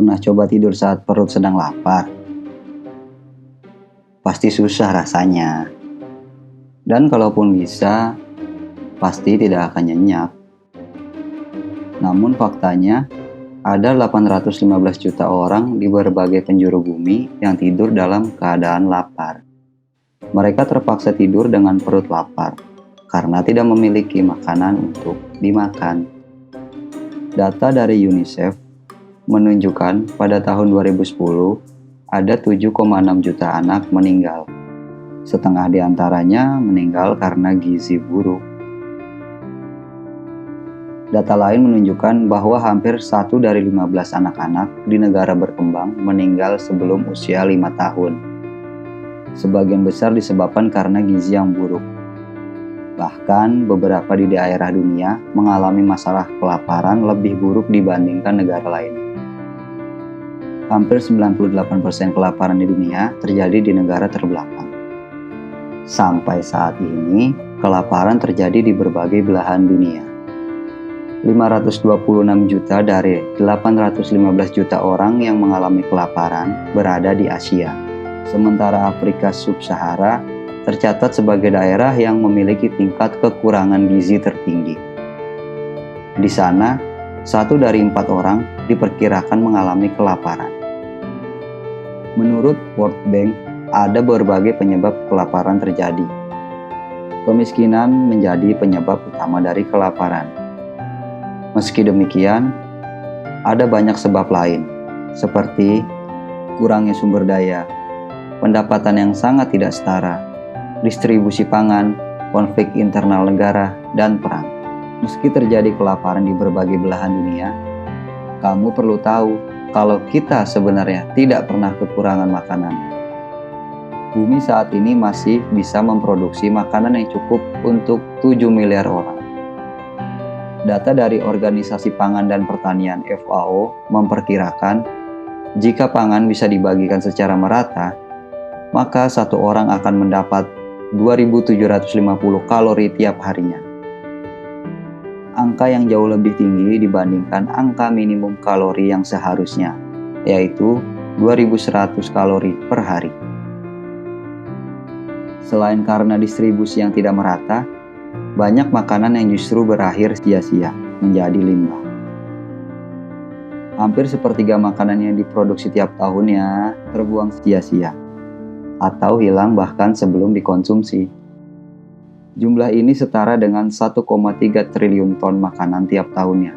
Pernah coba tidur saat perut sedang lapar? Pasti susah rasanya. Dan kalaupun bisa, pasti tidak akan nyenyak. Namun faktanya, ada 815 juta orang di berbagai penjuru bumi yang tidur dalam keadaan lapar. Mereka terpaksa tidur dengan perut lapar karena tidak memiliki makanan untuk dimakan. Data dari UNICEF menunjukkan pada tahun 2010 ada 7,6 juta anak meninggal. Setengah di antaranya meninggal karena gizi buruk. Data lain menunjukkan bahwa hampir 1 dari 15 anak-anak di negara berkembang meninggal sebelum usia 5 tahun. Sebagian besar disebabkan karena gizi yang buruk. Bahkan beberapa di daerah dunia mengalami masalah kelaparan lebih buruk dibandingkan negara lain. Hampir 98% kelaparan di dunia terjadi di negara terbelakang. Sampai saat ini, kelaparan terjadi di berbagai belahan dunia. 526 juta dari 815 juta orang yang mengalami kelaparan berada di Asia. Sementara Afrika Sub-Sahara tercatat sebagai daerah yang memiliki tingkat kekurangan gizi tertinggi. Di sana, 1 dari 4 orang diperkirakan mengalami kelaparan. Menurut World Bank, ada berbagai penyebab kelaparan terjadi. Kemiskinan menjadi penyebab utama dari kelaparan. Meski demikian, ada banyak sebab lain, seperti kurangnya sumber daya, pendapatan yang sangat tidak setara, distribusi pangan, konflik internal negara, dan perang. Meski terjadi kelaparan di berbagai belahan dunia, kamu perlu tahu kalau kita sebenarnya tidak pernah kekurangan makanan. Bumi saat ini masih bisa memproduksi makanan yang cukup untuk 7 miliar orang. Data dari Organisasi Pangan dan Pertanian FAO memperkirakan jika pangan bisa dibagikan secara merata, maka satu orang akan mendapat 2.750 kalori tiap harinya. Angka yang jauh lebih tinggi dibandingkan angka minimum kalori yang seharusnya, yaitu 2.100 kalori per hari. Selain karena distribusi yang tidak merata, banyak makanan yang justru berakhir sia-sia menjadi limbah. Hampir sepertiga makanan yang diproduksi tiap tahunnya terbuang sia-sia atau hilang bahkan sebelum dikonsumsi. Jumlah ini setara dengan 1,3 triliun ton makanan tiap tahunnya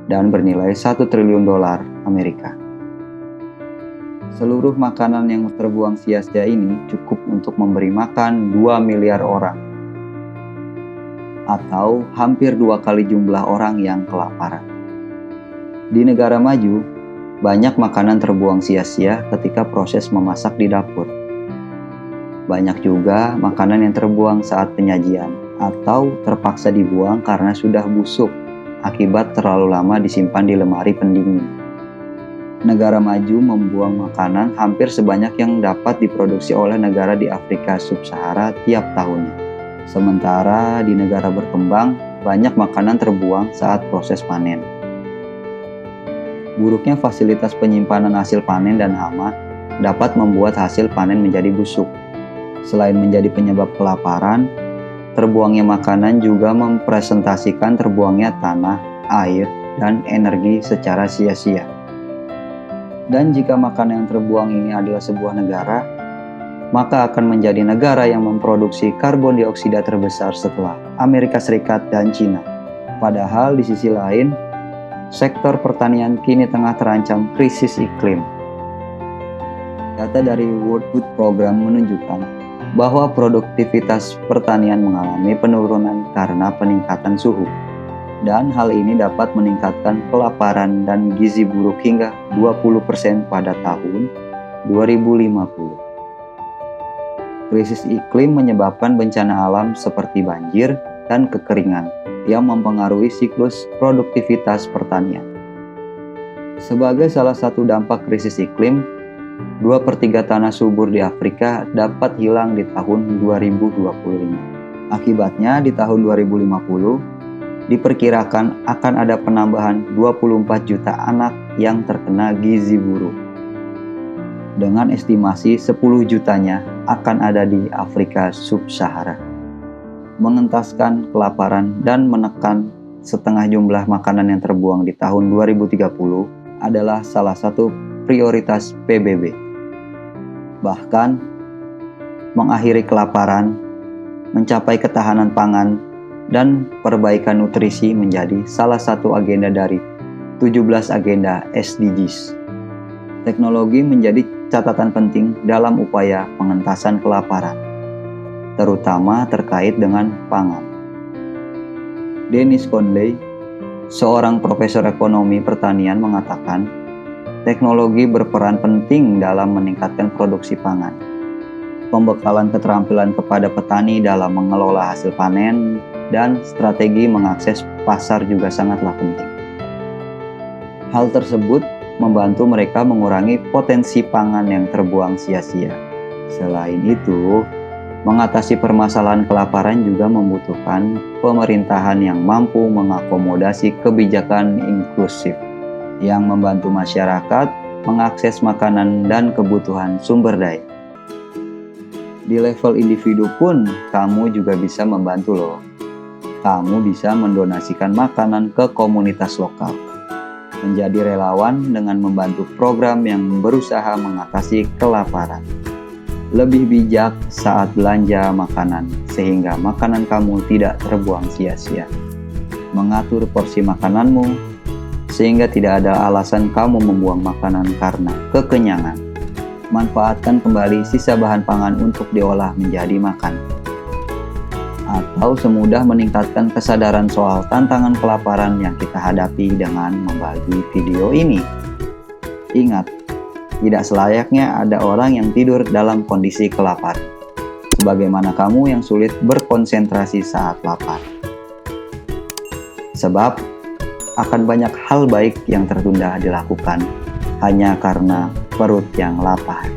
dan bernilai 1 triliun dolar Amerika. Seluruh makanan yang terbuang sia-sia ini cukup untuk memberi makan 2 miliar orang atau hampir 2 kali jumlah orang yang kelaparan. Di negara maju, banyak makanan terbuang sia-sia ketika proses memasak di dapur. Banyak juga makanan yang terbuang saat penyajian atau terpaksa dibuang karena sudah busuk akibat terlalu lama disimpan di lemari pendingin. Negara maju membuang makanan hampir sebanyak yang dapat diproduksi oleh negara di Afrika Sub-Sahara tiap tahunnya. Sementara di negara berkembang, banyak makanan terbuang saat proses panen. Buruknya fasilitas penyimpanan hasil panen dan hama dapat membuat hasil panen menjadi busuk. Selain menjadi penyebab kelaparan, terbuangnya makanan juga mempresentasikan terbuangnya tanah, air, dan energi secara sia-sia. Dan jika makanan yang terbuang ini adalah sebuah negara, maka akan menjadi negara yang memproduksi karbon dioksida terbesar setelah Amerika Serikat dan China. Padahal di sisi lain, sektor pertanian kini tengah terancam krisis iklim. Data dari World Food Program menunjukkan bahwa produktivitas pertanian mengalami penurunan karena peningkatan suhu. Dan hal ini dapat meningkatkan kelaparan dan gizi buruk hingga 20% pada tahun 2050. Krisis iklim menyebabkan bencana alam seperti banjir dan kekeringan yang mempengaruhi siklus produktivitas pertanian. Sebagai salah satu dampak krisis iklim, 2/3 tanah subur di Afrika dapat hilang di tahun 2025. Akibatnya di tahun 2050, diperkirakan akan ada penambahan 24 juta anak yang terkena gizi buruk. Dengan estimasi 10 jutanya akan ada di Afrika Sub-Sahara. Mengentaskan kelaparan dan menekan setengah jumlah makanan yang terbuang di tahun 2030 adalah salah satu prioritas PBB. Bahkan, mengakhiri kelaparan, mencapai ketahanan pangan, dan perbaikan nutrisi menjadi salah satu agenda dari 17 agenda SDGs. Teknologi menjadi catatan penting dalam upaya pengentasan kelaparan, terutama terkait dengan pangan. Dennis Conley, seorang profesor ekonomi pertanian, mengatakan, teknologi berperan penting dalam meningkatkan produksi pangan. Pembekalan keterampilan kepada petani dalam mengelola hasil panen dan strategi mengakses pasar juga sangatlah penting. Hal tersebut membantu mereka mengurangi potensi pangan yang terbuang sia-sia. Selain itu, mengatasi permasalahan kelaparan juga membutuhkan pemerintahan yang mampu mengakomodasi kebijakan inklusif yang membantu masyarakat mengakses makanan dan kebutuhan sumber daya. Di level individu pun kamu juga bisa membantu loh. Kamu bisa mendonasikan makanan ke komunitas lokal, menjadi relawan dengan membantu program yang berusaha mengatasi kelaparan. Lebih bijak saat belanja makanan, sehingga makanan kamu tidak terbuang sia-sia. Mengatur porsi makananmu, sehingga tidak ada alasan kamu membuang makanan karena kekenyangan. Manfaatkan kembali sisa bahan pangan untuk diolah menjadi makanan. Atau semudah meningkatkan kesadaran soal tantangan kelaparan yang kita hadapi dengan membagi video ini. Ingat, tidak selayaknya ada orang yang tidur dalam kondisi kelaparan, sebagaimana kamu yang sulit berkonsentrasi saat lapar. Sebab, akan banyak hal baik yang tertunda dilakukan hanya karena perut yang lapar.